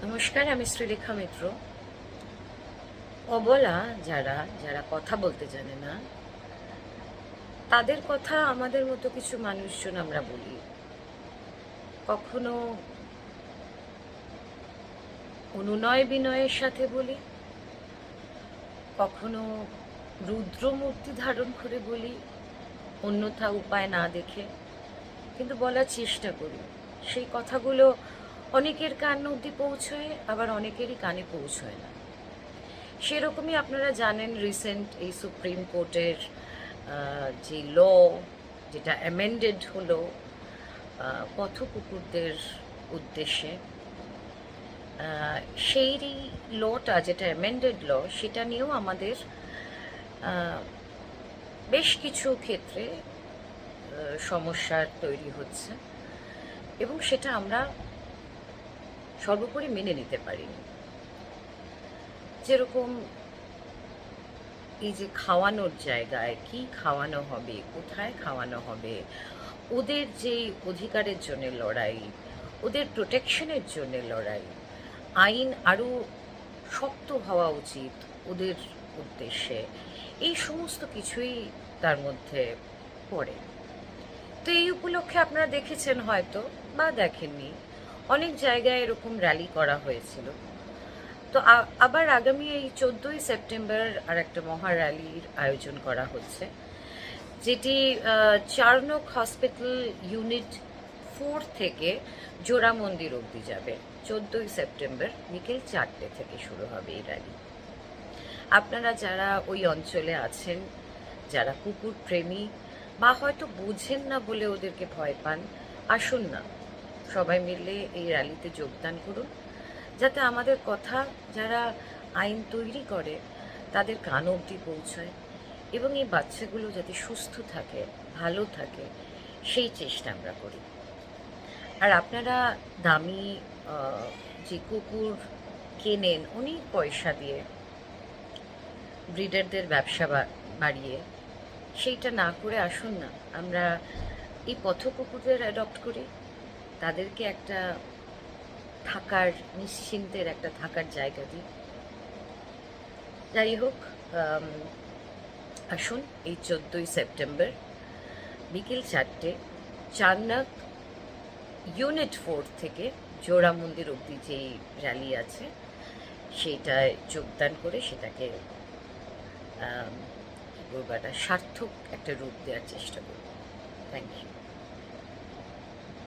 নমস্কার, আমি শ্রীলেখা মিত্র। অবলা যারা যারা কথা বলতে জানে না, তাদের কথা আমাদের মতো কিছু মানুষজন আমরা বলি। কখনো অনুনয় বিনয়ের সাথে বলি, কখনো রুদ্রমূর্তি ধারণ করে বলি, অন্যথা উপায় না দেখে, কিন্তু বলার চেষ্টা করি। সেই কথাগুলো অনেকের কান অবধি পৌঁছয়, আবার অনেকেরই কানে পৌঁছয় না। সেরকমই আপনারা জানেন, রিসেন্ট এই সুপ্রিম কোর্টের যে ল, যেটা অ্যামেন্ডেড হলো পথ কুকুরদের উদ্দেশ্যে, সেই লটা যেটা অ্যামেন্ডেড ল, সেটা নিয়েও আমাদের বেশ কিছু ক্ষেত্রে সমস্যার তৈরি হচ্ছে, এবং সেটা আমরা সর্বোপরি মেনে নিতে পারিনি। যেরকম এই যে খাওয়ানোর জায়গায় কি খাওয়ানো হবে, কোথায় খাওয়ানো হবে, ওদের যে অধিকারের জন্য লড়াই, ওদের প্রোটেকশনের জন্য লড়াই, আইন আরও শক্ত হওয়া উচিত ওদের উদ্দেশ্যে, এই সমস্ত কিছুই তার মধ্যে পড়ে। তো এই উপলক্ষে আপনারা দেখেছেন হয়তো, বা দেখেননি, অনেক জায়গায় এরকম র্যালি করা হয়েছিল। তো আবার আগামী এই 14ই সেপ্টেম্বর আর একটা মহা র্যালির আয়োজন করা হচ্ছে, যেটি চারনক হসপিটাল ইউনিট 4 থেকে জোড়া মন্দির অবধি যাবে। 14ই সেপ্টেম্বর বিকেল 4টে থেকে শুরু হবে এই র্যালি। আপনারা যারা ওই অঞ্চলে আছেন, যারা কুকুর প্রেমী, বা হয়তো বুঝেন না বলে ওদেরকে ভয় পান, আসুন না, সবাই মিলে এই র্যালিতে যোগদান করুন, যাতে আমাদের কথা যারা আইন তৈরি করে তাদের কান অবধি পৌঁছায়, এবং এই বাচ্চাগুলো যাতে সুস্থ থাকে, ভালো থাকে, সেই চেষ্টা আমরা করি। আর আপনারা দামি যে কুকুর কেনেন অনেক পয়সা দিয়ে, ব্রিডারদের ব্যবসা বাড়িয়ে, সেইটা না করে আসুন না, আমরা এই পথ কুকুরদের অ্যাডপ্ট করি, তাদেরকে একটা থাকার, নিশ্চিন্তের একটা থাকার জায়গা দিই। যাই হোক, আসুন এই 14ই সেপ্টেম্বর বিকেল 4টে চারনাক ইউনিট 4 থেকে জোড়া মন্দির অবধি যে র্যালি আছে, সেইটায় যোগদান করে সেটাকে সার্থক একটা রূপ দেওয়ার চেষ্টা করব। Thank you.